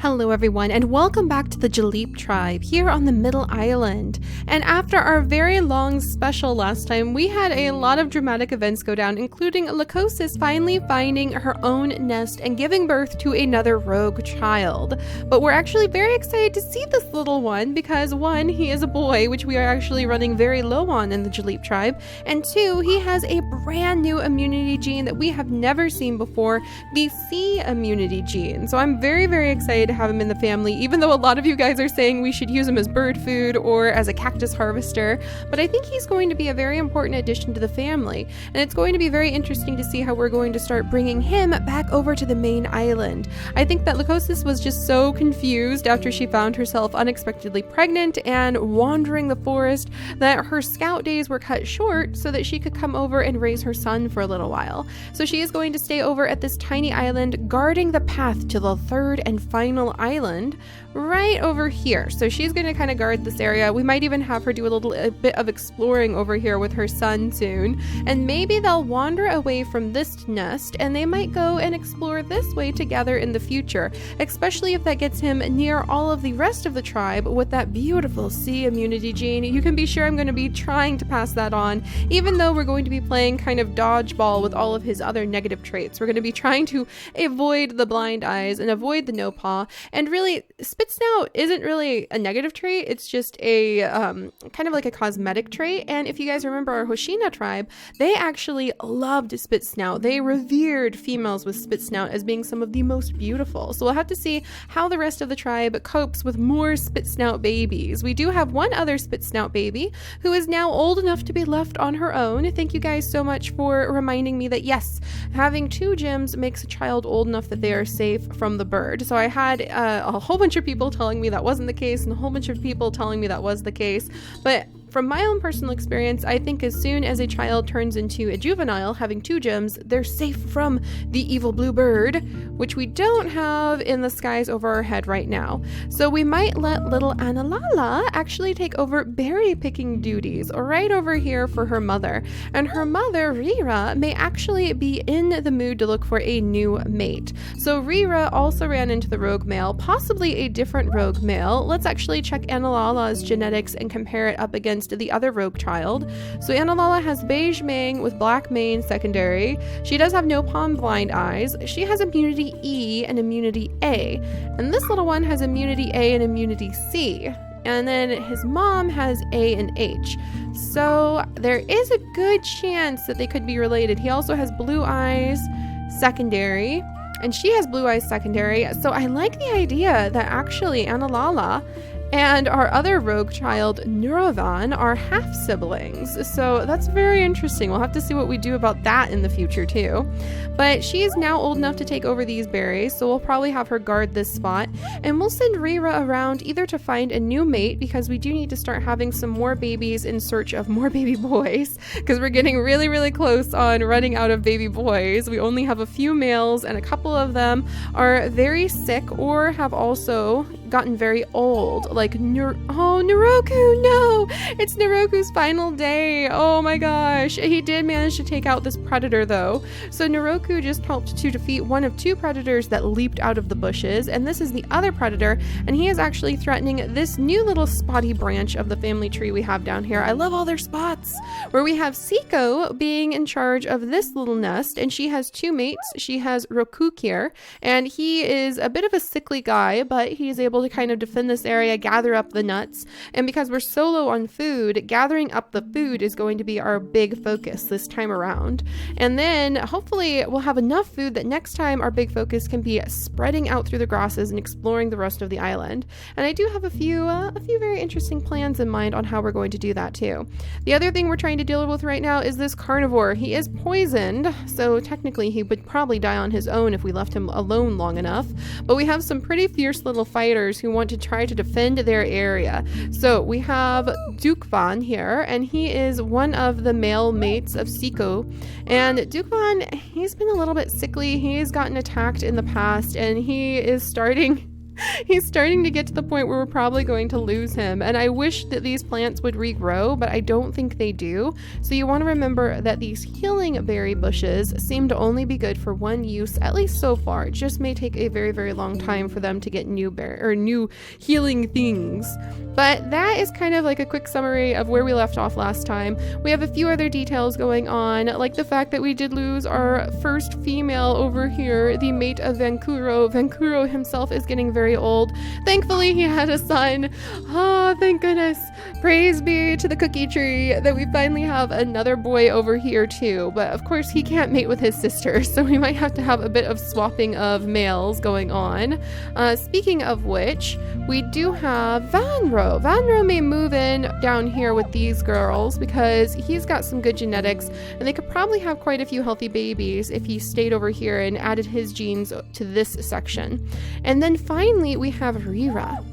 Hello everyone, and welcome back to the Jalip tribe here on the Middle Island. And after our very long special last time, we had a lot of dramatic events go down, including Lycosis finally finding her own nest and giving birth to another rogue child. But we're actually very excited to see this little one because one, he is a boy, which we are actually running very low on in the Jalip tribe, and two, he has a brand new immunity gene that we have never seen before, the C immunity gene. So I'm very, very excited to have him in the family, even though a lot of you guys are saying we should use him as bird food or as a cactus harvester. But I think he's going to be a very important addition to the family, and it's going to be very interesting to see how we're going to start bringing him back over to the main island. I think that Lycosis was just so confused after she found herself unexpectedly pregnant and wandering the forest that her scout days were cut short so that she could come over and raise her son for a little while. So she is going to stay over at this tiny island, guarding the path to the third and final island right over here. So she's going to kind of guard this area. We might even have her do a bit of exploring over here with her son soon, and maybe they'll wander away from this nest and they might go and explore this way together in the future, especially if that gets him near all of the rest of the tribe with that beautiful C immunity gene. You can be sure I'm going to be trying to pass that on, even though we're going to be playing kind of dodgeball with all of his other negative traits. We're going to be trying to avoid the blind eyes and avoid the no paw. And really, spit snout isn't really a negative trait. It's just a kind of like a cosmetic trait. And if you guys remember our Hoshina tribe, they actually loved spit snout. They revered females with spit snout as being some of the most beautiful. So we'll have to see how the rest of the tribe copes with more spit snout babies. We do have one other spit snout baby who is now old enough to be left on her own. Thank you guys so much for reminding me that yes, having two gems makes a child old enough that they are safe from the bird. So I had a whole bunch of people telling me that wasn't the case and a whole bunch of people telling me that was the case. But from my own personal experience, I think as soon as a child turns into a juvenile having two gems, they're safe from the evil blue bird, which we don't have in the skies over our head right now. So we might let little Analala actually take over berry picking duties right over here for her mother. And her mother, Rira, may actually be in the mood to look for a new mate. So Rira also ran into the rogue male, possibly a different rogue male. Let's actually check Analala's genetics and compare it up against the other rogue child. So Analala has beige mane with black mane secondary. She does have no palm blind eyes. She has immunity E and immunity A. And this little one has immunity A and immunity C. And then his mom has A and H. So there is a good chance that they could be related. He also has blue eyes secondary, and she has blue eyes secondary. So I like the idea that actually Analala and our other rogue child, Neurovan, are half-siblings. So that's very interesting. We'll have to see what we do about that in the future, too. But she is now old enough to take over these berries, so we'll probably have her guard this spot. And we'll send Rira around either to find a new mate, because we do need to start having some more babies in search of more baby boys, because we're getting really, really close on running out of baby boys. We only have a few males, and a couple of them are very sick or have also gotten very old, like Naroku, no, it's Naroku's final day. Oh my gosh, he did manage to take out this predator though. So Naroku just helped to defeat one of two predators that leaped out of the bushes, and this is the other predator, and he is actually threatening this new little spotty branch of the family tree we have down here. I love all their spots, where we have Siko being in charge of this little nest, and she has two mates. She has Rokukir, and he is a bit of a sickly guy, but he is able to kind of defend this area, gather up the nuts, and because we're so low on food, gathering up the food is going to be our big focus this time around. And then hopefully we'll have enough food that next time our big focus can be spreading out through the grasses and exploring the rest of the island. And I do have a few very interesting plans in mind on how we're going to do that too. The other thing we're trying to deal with right now is this carnivore. He is poisoned, so technically he would probably die on his own if we left him alone long enough, but we have some pretty fierce little fighters who want to try to defend their area. So we have Dukvan here, and he is one of the male mates of Siko. And Dukvan, he's been a little bit sickly. He's gotten attacked in the past, and he is starting He's starting to get to the point where we're probably going to lose him. And I wish that these plants would regrow, but I don't think they do. So you want to remember that these healing berry bushes seem to only be good for one use, at least so far. It just may take a very, very long time for them to get new healing things. But that is kind of like a quick summary of where we left off last time. We have a few other details going on, like the fact that we did lose our first female over here, the mate of Vancouver. Vancouver himself is getting very old. Thankfully, he had a son. Oh, thank goodness. Praise be to the cookie tree that we finally have another boy over here too. But of course, he can't mate with his sister, so we might have to have a bit of swapping of males going on. Speaking of which, we do have Vanro. Vanro may move in down here with these girls because he's got some good genetics, and they could probably have quite a few healthy babies if he stayed over here and added his genes to this section. And then finally, we have Rira.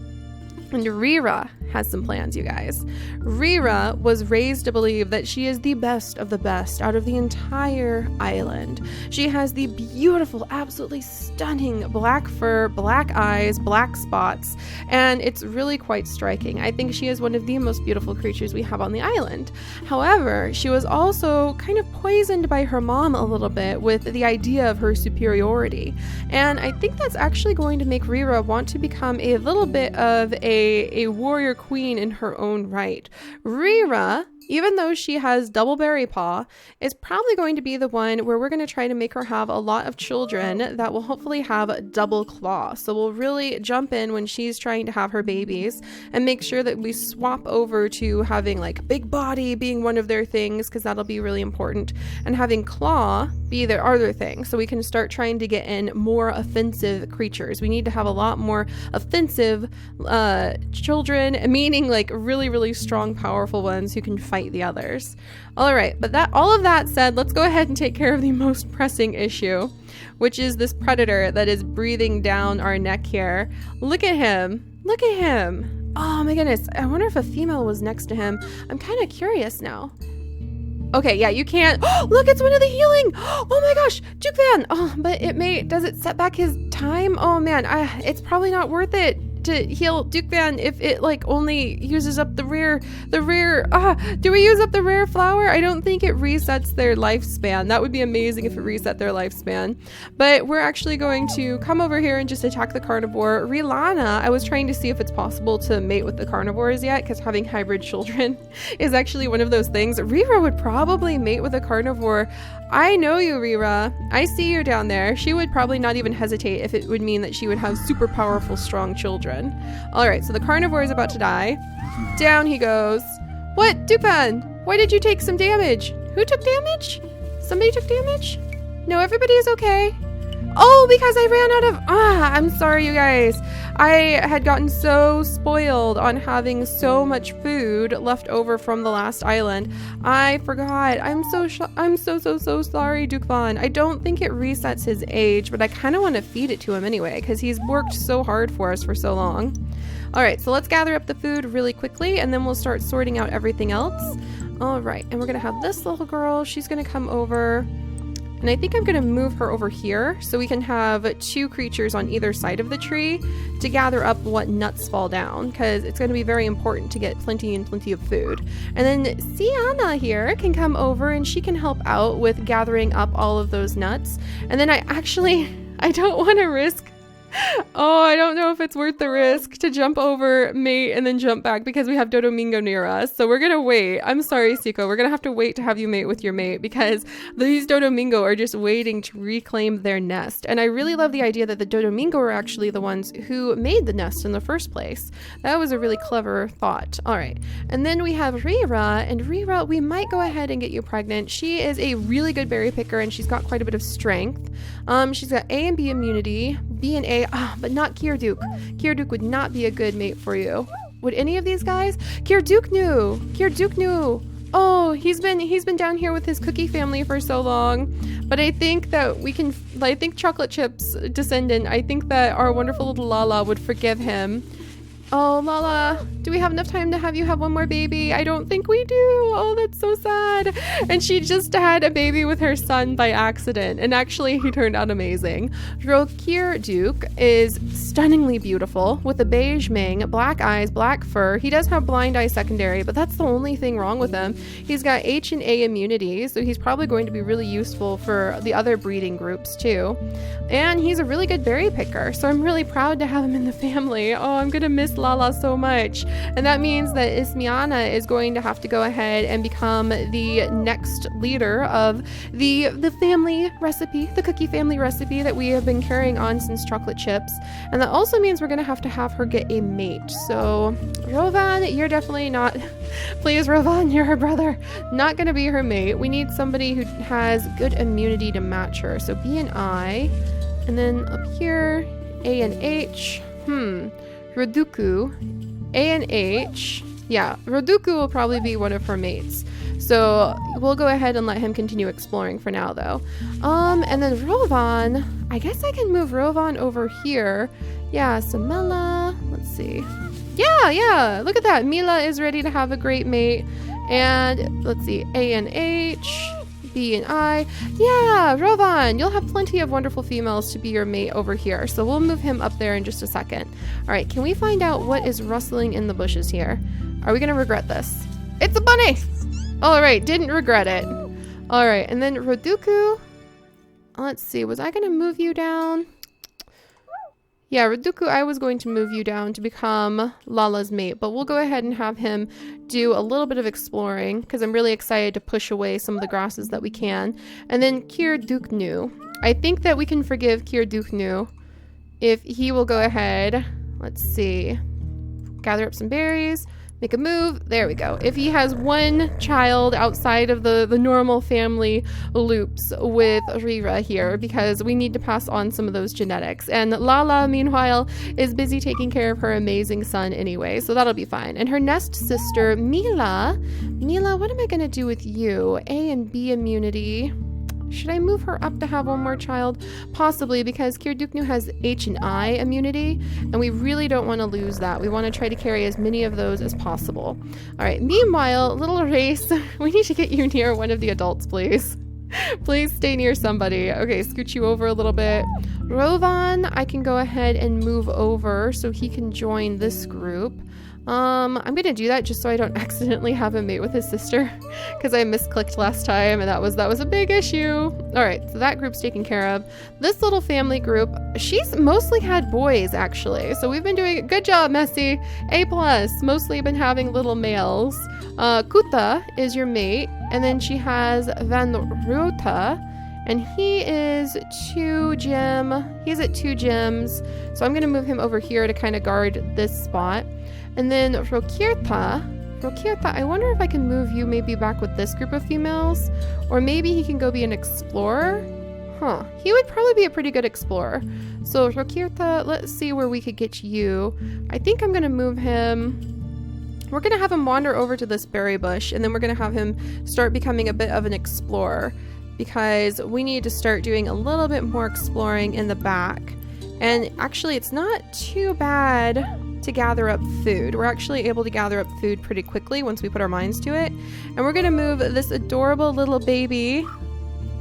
And Rira has some plans, you guys. Rira was raised to believe that she is the best of the best out of the entire island. She has the beautiful, absolutely stunning black fur, black eyes, black spots, and it's really quite striking. I think she is one of the most beautiful creatures we have on the island. However, she was also kind of poisoned by her mom a little bit with the idea of her superiority. And I think that's actually going to make Rira want to become a little bit of a warrior queen in her own right. Rira, even though she has double berry paw, is probably going to be the one where we're going to try to make her have a lot of children that will hopefully have double claw. So we'll really jump in when she's trying to have her babies and make sure that we swap over to having like big body being one of their things, because that'll be really important, and having claw be their other thing. So we can start trying to get in more offensive creatures. We need to have a lot more offensive children, meaning like really, really strong, powerful ones who can fight the others. All right, but all of that said, let's go ahead and take care of the most pressing issue, which is this predator that is breathing down our neck here. Look at him. Look at him. Oh my goodness. I wonder if a female was next to him. I'm kind of curious now. Okay, yeah, you can't. Oh, look, it's one of the healing. Oh my gosh, Duke Van. Oh, but does it set back his time? Oh man, it's probably not worth it to heal Duke Van if it like only uses up the rare, do we use up the rare flower? I don't think it resets their lifespan. That would be amazing if it reset their lifespan. But we're actually going to come over here and just attack the carnivore. Rilana, I was trying to see if it's possible to mate with the carnivores yet, because having hybrid children is actually one of those things. Rira would probably mate with a carnivore. I know you, Rira. I see you down there. She would probably not even hesitate if it would mean that she would have super powerful, strong children. All right, so the carnivore is about to die. Down he goes. What? Dupan, why did you take some damage? Who took damage? Somebody took damage? No, everybody is okay. Oh, because I ran out of... I'm sorry, you guys. I had gotten so spoiled on having so much food left over from the last island. I forgot. I'm so sorry, Duke Von. I don't think it resets his age, but I kind of want to feed it to him anyway, because he's worked so hard for us for so long. All right, so let's gather up the food really quickly, and then we'll start sorting out everything else. All right, and we're going to have this little girl. She's going to come over. And I think I'm going to move her over here so we can have two creatures on either side of the tree to gather up what nuts fall down, because it's going to be very important to get plenty and plenty of food. And then Sienna here can come over and she can help out with gathering up all of those nuts. And then I don't want to risk... Oh, I don't know if it's worth the risk to jump over, mate, and then jump back because we have Dodomingo near us. So we're going to wait. I'm sorry, Siko. We're going to have to wait to have you mate with your mate because these Dodomingo are just waiting to reclaim their nest. And I really love the idea that the Dodomingo are actually the ones who made the nest in the first place. That was a really clever thought. All right. And then we have Rira. And Rira, we might go ahead and get you pregnant. She is a really good berry picker and she's got quite a bit of strength. She's got A and B immunity, B and A, but not Kierduk. Kierduk would not be a good mate for you. Would any of these guys? Kierduk knew. Oh, he's been down here with his cookie family for so long. But I think that Chocolate Chip's descendant, I think that our wonderful little Lala would forgive him. Oh, Lala, do we have enough time to have you have one more baby? I don't think we do. Oh, that's so sad. And she just had a baby with her son by accident. And actually, he turned out amazing. Rokir Duke is stunningly beautiful with a beige mane, black eyes, black fur. He does have blind eye secondary, but that's the only thing wrong with him. He's got H and A immunity, so he's probably going to be really useful for the other breeding groups too. And he's a really good berry picker, so I'm really proud to have him in the family. Oh, I'm gonna miss Lala so much. And that means that Ismiana is going to have to go ahead and become the next leader of the family recipe, the cookie family recipe that we have been carrying on since chocolate chips. And that also means we're gonna have to have her get a mate. So Rovan, you're definitely not, please Rovan, you're her brother, not gonna be her mate. We need somebody who has good immunity to match her. So B and I. And then up here, A and H. Roduku, A and H. Yeah, Roduku will probably be one of her mates. So we'll go ahead and let him continue exploring for now, though. And then Rovan, I guess I can move Rovan over here. Yeah, so Mela, let's see. Yeah, look at that. Mila is ready to have a great mate. And let's see, A and H. B and I. Yeah, Rovan, you'll have plenty of wonderful females to be your mate over here. So we'll move him up there in just a second. All right, can we find out what is rustling in the bushes here? Are we going to regret this? It's a bunny! All right, didn't regret it. All right, and then Roduku. Let's see, was I going to move you down? Yeah, Roduku, I was going to move you down to become Lala's mate, but we'll go ahead and have him do a little bit of exploring because I'm really excited to push away some of the grasses that we can. And then Kir Duknu. I think that we can forgive Kir Duknu if he will go ahead, let's see, gather up some berries, make a move. There we go. If he has one child outside of the normal family loops with Rira here, because we need to pass on some of those genetics. And Lala, meanwhile, is busy taking care of her amazing son anyway, so that'll be fine. And her nest sister, Mila, what am I going to do with you? A and B immunity. Should I move her up to have one more child? Possibly, because Kirduknu has H and I immunity, and we really don't want to lose that. We want to try to carry as many of those as possible. All right, meanwhile, little Race, we need to get you near one of the adults, please. Please stay near somebody. Okay, scoot you over a little bit. Rovan, I can go ahead and move over so he can join this group. I'm gonna do that just so I don't accidentally have him mate with his sister because I misclicked last time and that was a big issue. All right, so that group's taken care of. This little family group, she's mostly had boys actually, so we've been doing a good job, Messi. A+, mostly been having little males. Kuta is your mate, and then she has Van Ruta, and he is 2 gem. He's at 2 gems, so I'm gonna move him over here to kind of guard this spot. And then Rokirta, I wonder if I can move you maybe back with this group of females, or maybe he can go be an explorer. He would probably be a pretty good explorer. So Rokirta, let's see where we could get you. I think I'm gonna move him. We're gonna have him wander over to this berry bush, and then we're gonna have him start becoming a bit of an explorer, because we need to start doing a little bit more exploring in the back. And actually, it's not too bad to gather up food. We're actually able to gather up food pretty quickly once we put our minds to it. And we're gonna move this adorable little baby.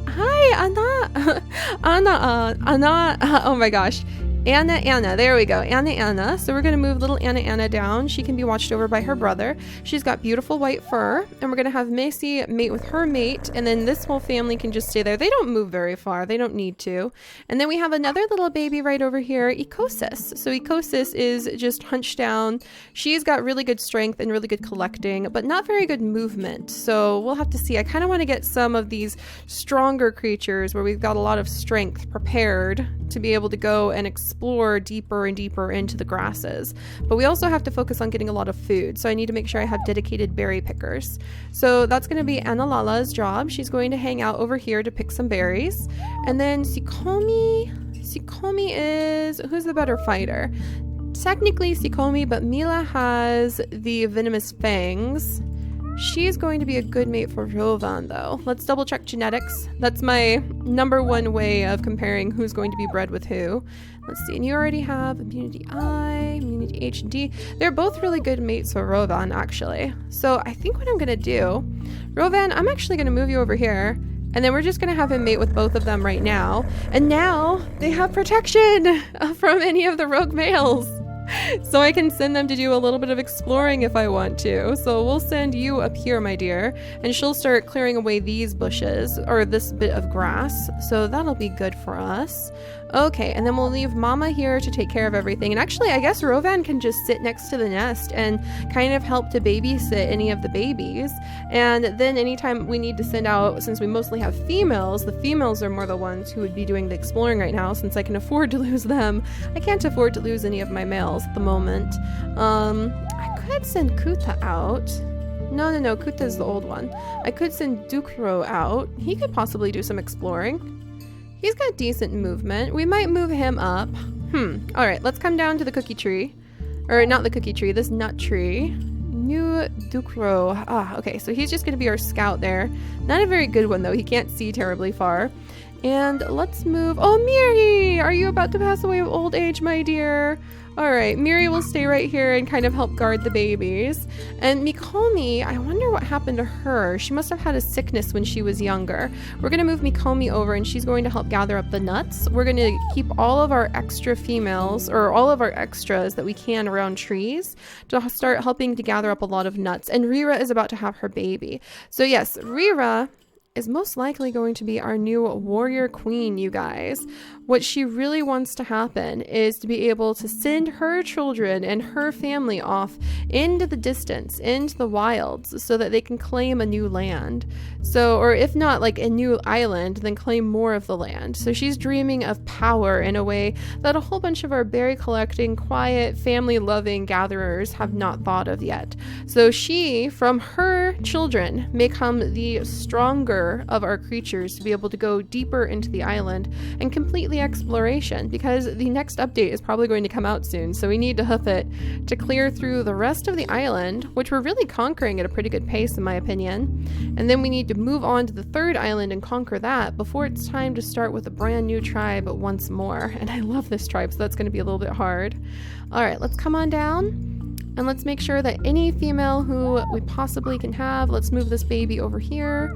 Hi, Anna. Anna, oh my gosh. Anna, there we go, Anna. So we're gonna move little Anna down. She can be watched over by her brother. She's got beautiful white fur, and we're gonna have Macy mate with her mate, and then this whole family can just stay there. They don't move very far, they don't need to. And then we have another little baby right over here, Ecosis. So Ecosis is just hunched down. She's got really good strength and really good collecting, but not very good movement. So we'll have to see. I kind of want to get some of these stronger creatures where we've got a lot of strength prepared to be able to go and explore deeper and deeper into the grasses. But we also have to focus on getting a lot of food, so I need to make sure I have dedicated berry pickers. So that's going to be Anna Lala's job. She's going to hang out over here to pick some berries. And then Sikomi is, who's the better fighter? Technically Sikomi, but Mila has the venomous fangs, She's going to be a good mate for Rovan, though. Let's double check genetics. That's my #1 way of comparing who's going to be bred with who. Let's see, and you already have immunity I, immunity H and D. They're both really good mates for Rovan, actually. So I think what I'm going to do, Rovan, I'm actually going to move you over here, and then we're just going to have him mate with both of them right now. And now they have protection from any of the rogue males. So I can send them to do a little bit of exploring if I want to. So we'll send you up here, my dear, and she'll start clearing away these bushes, or this bit of grass. So that'll be good for us. Okay, and then we'll leave Mama here to take care of everything. And actually, I guess Rovan can just sit next to the nest and kind of help to babysit any of the babies. And then anytime we need to send out, since we mostly have females, the females are more the ones who would be doing the exploring right now, since I can afford to lose them. I can't afford to lose any of my males at the moment. I could send Kuta out. No, Kuta's the old one. I could send Dukro out. He could possibly do some exploring. He's got decent movement. We might move him up. Alright, let's come down to the cookie tree. Or not the cookie tree, this nut tree. New Dukro. Okay, so he's just going to be our scout there. Not a very good one, though. He can't see terribly far. And let's move... Oh, Miri! Are you about to pass away of old age, my dear? Alright, Miri will stay right here and kind of help guard the babies. And Mikomi, I wonder what happened to her. She must have had a sickness when she was younger. We're going to move Mikomi over, and she's going to help gather up the nuts. We're going to keep all of our extra females, or all of our extras that we can around trees, to start helping to gather up a lot of nuts. And Rira is about to have her baby. So yes, Rira is most likely going to be our new warrior queen, you guys. What she really wants to happen is to be able to send her children and her family off into the distance, into the wilds, so that they can claim a new land. So, or if not like a new island, then claim more of the land. So she's dreaming of power in a way that a whole bunch of our berry collecting, quiet, family-loving gatherers have not thought of yet. So she, from her children, may come the stronger of our creatures to be able to go deeper into the island and complete the exploration, because the next update is probably going to come out soon, so we need to hoof it to clear through the rest of the island, which we're really conquering at a pretty good pace in my opinion. And then we need to move on to the 3rd island and conquer that before it's time to start with a brand new tribe once more. And I love this tribe, so that's going to be a little bit hard. Alright, let's come on down and let's make sure that any female who we possibly can have, let's move this baby over here.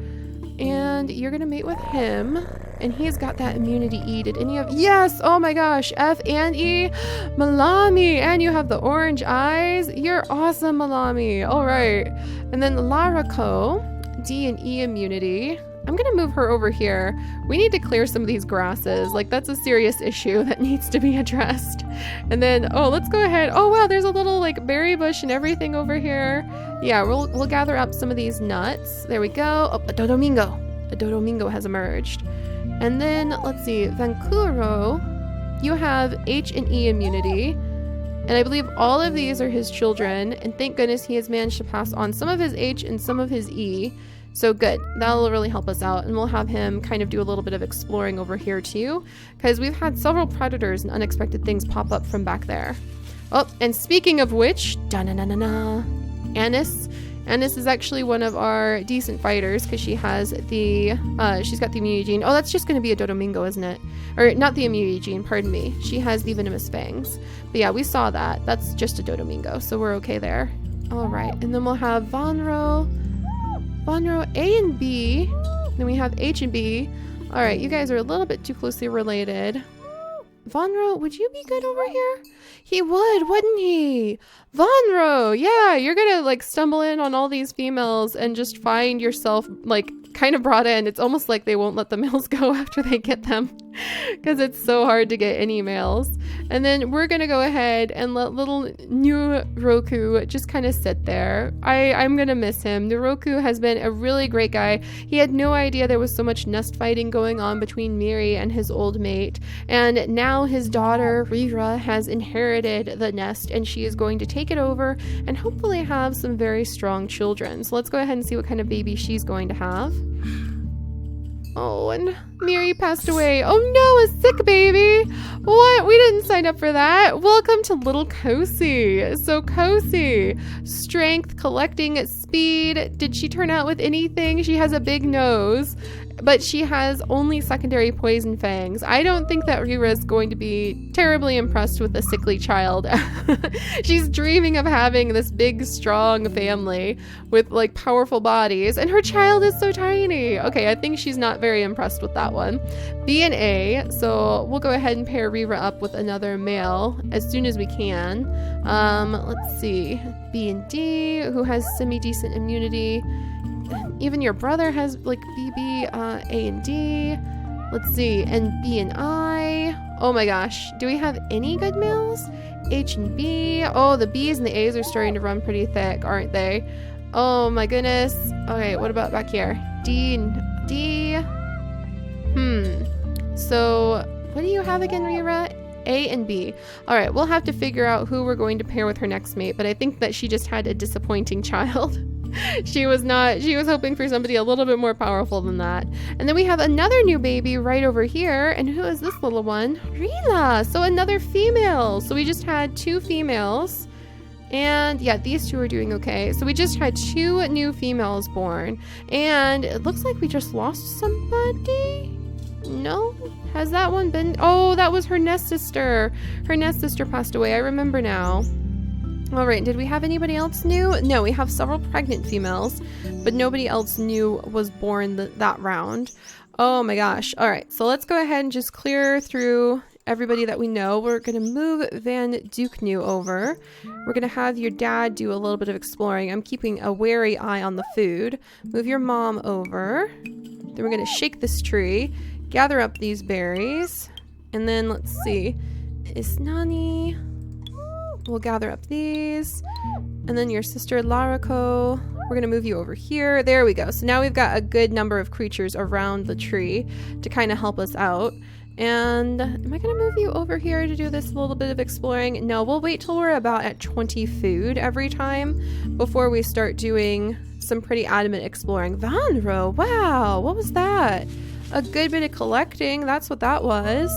And you're gonna mate with him, and he's got that immunity E. Did any of... Yes! Oh my gosh! F and E! Malami! And you have the orange eyes! You're awesome, Malami! Alright. And then Larako, D and E immunity. I'm gonna move her over here. We need to clear some of these grasses. Like, that's a serious issue that needs to be addressed. And then, oh, let's go ahead. Oh wow, there's a little like berry bush and everything over here. Yeah, we'll gather up some of these nuts. There we go. Oh, a Dodomingo. A Dodomingo has emerged. And then, let's see, Vancouver, you have H and E immunity. And I believe all of these are his children. And thank goodness he has managed to pass on some of his H and some of his E. So good. That'll really help us out. And we'll have him kind of do a little bit of exploring over here too, because we've had several predators and unexpected things pop up from back there. Oh, and speaking of which, da-na-na-na-na, Anis. Anis is actually one of our decent fighters because she has the, she's got the immunity gene. Oh, that's just going to be a Dodomingo, isn't it? Or not the immunity gene, pardon me. She has the venomous fangs. But yeah, we saw that. That's just a Dodomingo, so we're okay there. All right, and then we'll have Vanro A and B. Then we have H and B. All right, you guys are a little bit too closely related. Vanro, would you be good over here? He would, wouldn't he? Vanro, yeah, you're gonna like stumble in on all these females and just find yourself like kind of brought in. It's almost like they won't let the males go after they get them because it's so hard to get any males. And then we're gonna go ahead and let little Nuroku just kind of sit there. I'm gonna miss him. Nuroku has been a really great guy. He had no idea there was so much nest fighting going on between Miri and his old mate, and now his daughter Rira has inherited the nest, and she is going to take it over and hopefully have some very strong children. So let's go ahead and see what kind of baby she's going to have. Oh, and Miri passed away. Oh no, a sick baby. What? We didn't sign up for that. Welcome to little Kosi. So Kosi, strength, collecting, speed. Did she turn out with anything? She has a big nose, but she has only secondary poison fangs. I don't think that Rira is going to be terribly impressed with a sickly child. She's dreaming of having this big, strong family with like powerful bodies, and her child is so tiny. Okay, I think she's not very impressed with that one. B and A, so we'll go ahead and pair Rira up with another male as soon as we can. Let's see, B and D, who has semi-decent immunity. Even your brother has like BB, A and D. Let's see, and B and I. Oh my gosh, do we have any good males? H and B. Oh, the B's and the A's are starting to run pretty thick, aren't they? Oh my goodness. Okay, what about back here? D and D. So what do you have again, Rira? A and B. All right, we'll have to figure out who we're going to pair with her next mate, but I think that she just had a disappointing child. She was hoping for somebody a little bit more powerful than that. And then we have another new baby right over here. And who is this little one? Rila. So another female. So we just had 2 females. And yeah, these 2 are doing okay. So we just had 2 new females born. And it looks like we just lost somebody. No? Has that one been? Oh, that was her nest sister. Her nest sister passed away. I remember now. All right, did we have anybody else new? No, we have several pregnant females, but nobody else new was born that round. Oh my gosh. All right, so let's go ahead and just clear through everybody that we know. We're going to move Van Dukenu over. We're going to have your dad do a little bit of exploring. I'm keeping a wary eye on the food. Move your mom over. Then we're going to shake this tree, gather up these berries, and then let's see. Isnani. We'll gather up these, and then your sister Larako, we're going to move you over here. There we go. So now we've got a good number of creatures around the tree to kind of help us out. And am I going to move you over here to do this little bit of exploring? No, we'll wait till we're about at 20 food every time before we start doing some pretty adamant exploring. Vanro, wow, what was that? A good bit of collecting. That's what that was.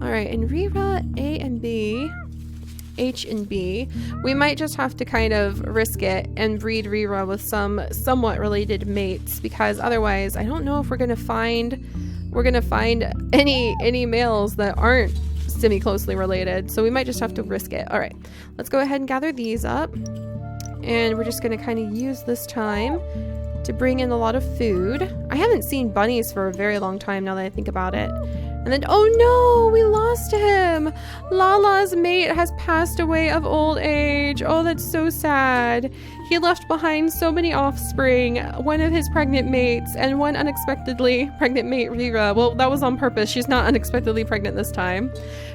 All right, and Rira, A and B. H and B. We might just have to kind of risk it and breed Rira with some somewhat related mates, because otherwise I don't know if we're gonna find any males that aren't semi-closely related. So we might just have to risk it. All right, let's go ahead and gather these up, and we're just gonna kind of use this time to bring in a lot of food. I haven't seen bunnies for a very long time now that I think about it. And then, oh no, we lost him. Lala's mate has passed away of old age. Oh, that's so sad. He left behind so many offspring, one of his pregnant mates, and one unexpectedly pregnant mate, Rira. Well, that was on purpose. She's not unexpectedly pregnant this time.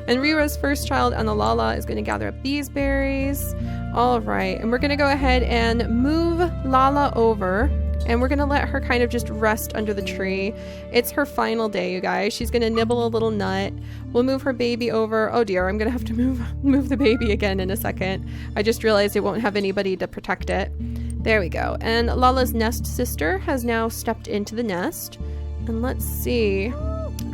And Rira's first child, Analala, is going to gather up these berries. All right, and we're going to go ahead and move Lala over. And we're going to let her kind of just rest under the tree. It's her final day, you guys. She's going to nibble a little nut. We'll move her baby over. Oh dear, I'm going to have to move the baby again in a second. I just realized it won't have anybody to protect it. There we go. And Lala's nest sister has now stepped into the nest. And let's see.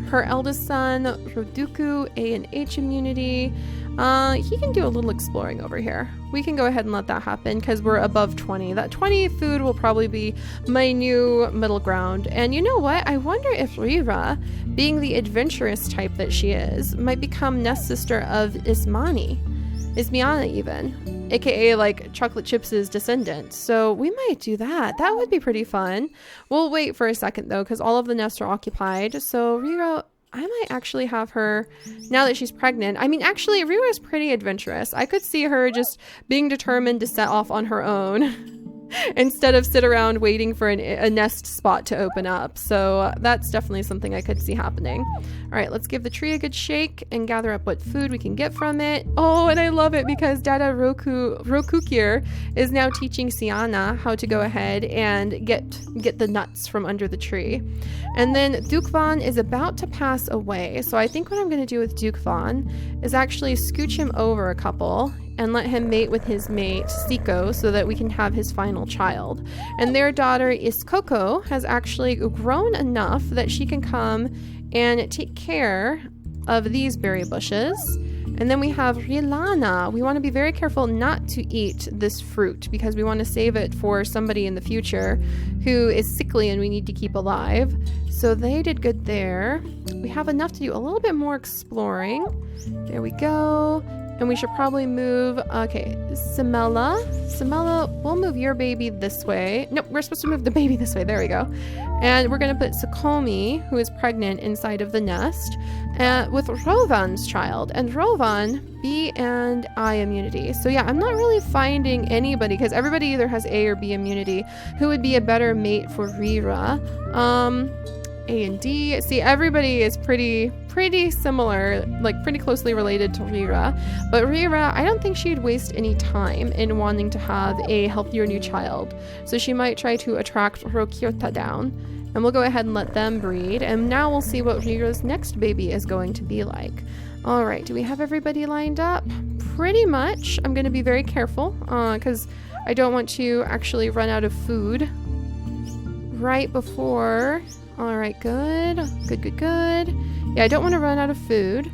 Her eldest son, Roduku, A and H immunity. He can do a little exploring over here. We can go ahead and let that happen because we're above 20. That 20 food will probably be my new middle ground. And you know what? I wonder if Rira, being the adventurous type that she is, might become nest sister of Ismiana even, aka like Chocolate Chips' descendants. So we might do that. That would be pretty fun. We'll wait for a second though, because all of the nests are occupied. So Rira, I might actually have her, now that she's pregnant. I mean, actually, Rira is pretty adventurous. I could see her just being determined to set off on her own instead of sit around waiting for a nest spot to open up. So that's definitely something I could see happening. All right, let's give the tree a good shake and gather up what food we can get from it. Oh, and I love it because Dada Rokukir is now teaching Siana how to go ahead and get the nuts from under the tree. And then Dukvan is about to pass away. So I think what I'm going to do with Dukvan is actually scooch him over a couple and let him mate with his mate, Siko, so that we can have his final child. And their daughter, Iskoko, has actually grown enough that she can come and take care of these berry bushes. And then we have Rilana. We want to be very careful not to eat this fruit because we want to save it for somebody in the future who is sickly and we need to keep alive. So they did good there. We have enough to do a little bit more exploring. There we go. And we should probably move, okay, Samela, we'll move your baby this way. Nope, we're supposed to move the baby this way. There we go. And we're going to put Sukomi, who is pregnant, inside of the nest with Rovan's child. And Rovan, B and I immunity. So yeah, I'm not really finding anybody, because everybody either has A or B immunity, who would be a better mate for Rira. A and D. See, everybody is pretty similar, like pretty closely related to Rira. But Rira, I don't think she'd waste any time in wanting to have a healthier new child. So she might try to attract Rokyota down. And we'll go ahead and let them breed. And now we'll see what Rira's next baby is going to be like. All right, do we have everybody lined up? Pretty much. I'm going to be very careful because I don't want to actually run out of food right before... All right, good. Yeah, I don't want to run out of food.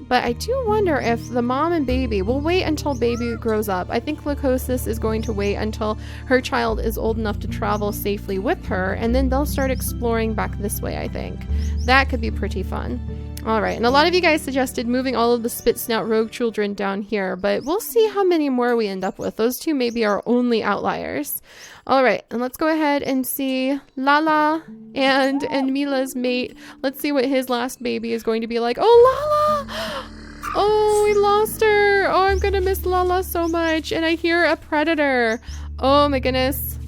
But I do wonder if the mom and baby will wait until baby grows up. I think Lycosis is going to wait until her child is old enough to travel safely with her, and then they'll start exploring back this way, I think. That could be pretty fun. All right, and a lot of you guys suggested moving all of the spit snout rogue children down here, but we'll see how many more we end up with. Those two may be our only outliers. All right, and let's go ahead and see Lala and Mila's mate. Let's see what his last baby is going to be like. Oh, Lala! Oh, we lost her. Oh, I'm gonna miss Lala so much. And I hear a predator. Oh my goodness.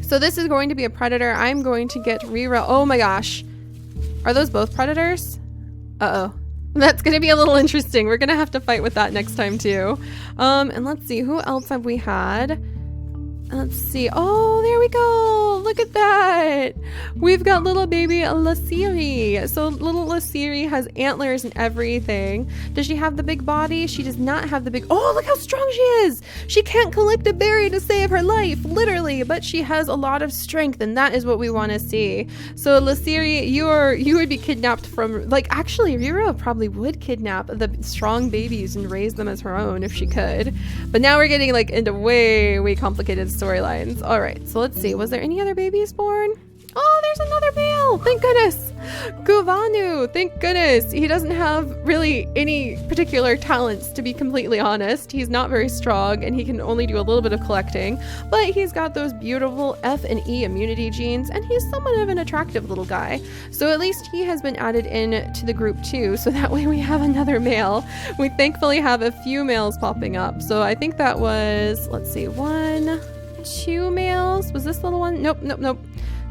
So this is going to be a predator. I'm going to get Rira. Oh my gosh. Are those both predators? Uh-oh. That's going to be a little interesting. We're going to have to fight with that next time too. And let's see. Who else have we had? Let's see. Oh, there we go. Look at that. We've got little baby Lasiri. So little Lasiri has antlers and everything. Does she have the big body? She does not have the big... Oh, look how strong she is. She can't collect a berry to save her life, literally, but she has a lot of strength, and that is what we want to see. So Lasiri, you would be kidnapped from... Like, actually, Rira probably would kidnap the strong babies and raise them as her own if she could. But now we're getting like into way complicated storylines. All right, so let's see. Was there any other babies born? Oh, there's another male. Thank goodness. Kuvanu. Thank goodness. He doesn't have really any particular talents, to be completely honest. He's not very strong, and he can only do a little bit of collecting. But he's got those beautiful F and E immunity genes, and he's somewhat of an attractive little guy. So at least he has been added in to the group too. So that way we have another male. We thankfully have a few males popping up. So I think that was, let's see, 1, 2 males. Was this little one? Nope.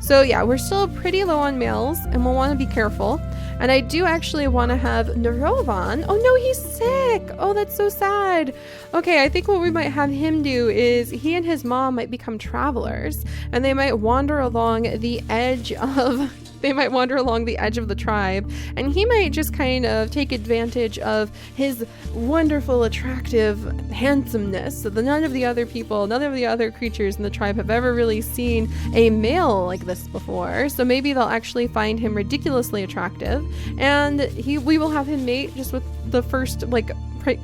So yeah, we're still pretty low on males, and we'll want to be careful. And I do actually want to have Narovan. Oh no, he's sick. Oh, that's so sad. Okay, I think what we might have him do is he and his mom might become travelers, and they might wander along the edge of... They might wander along the edge of the tribe, and he might just kind of take advantage of his wonderful, attractive handsomeness. So none of the other creatures in the tribe have ever really seen a male like this before. So maybe they'll actually find him ridiculously attractive, and we will have him mate just with the first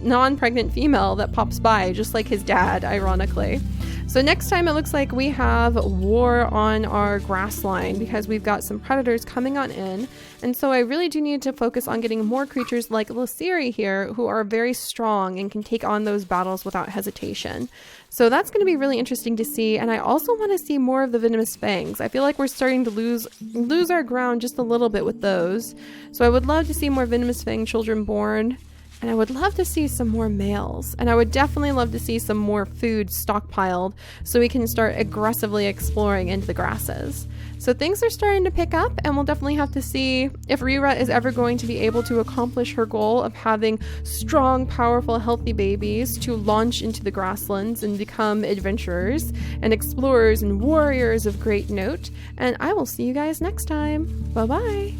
non-pregnant female that pops by, just like his dad, ironically. So next time it looks like we have war on our grass line because we've got some predators coming on in. And so I really do need to focus on getting more creatures like Lasiri here who are very strong and can take on those battles without hesitation. So that's going to be really interesting to see. And I also want to see more of the venomous fangs. I feel like we're starting to lose our ground just a little bit with those. So I would love to see more venomous fang children born. And I would love to see some more males. And I would definitely love to see some more food stockpiled so we can start aggressively exploring into the grasses. So things are starting to pick up, and we'll definitely have to see if Rira is ever going to be able to accomplish her goal of having strong, powerful, healthy babies to launch into the grasslands and become adventurers and explorers and warriors of great note. And I will see you guys next time. Bye-bye.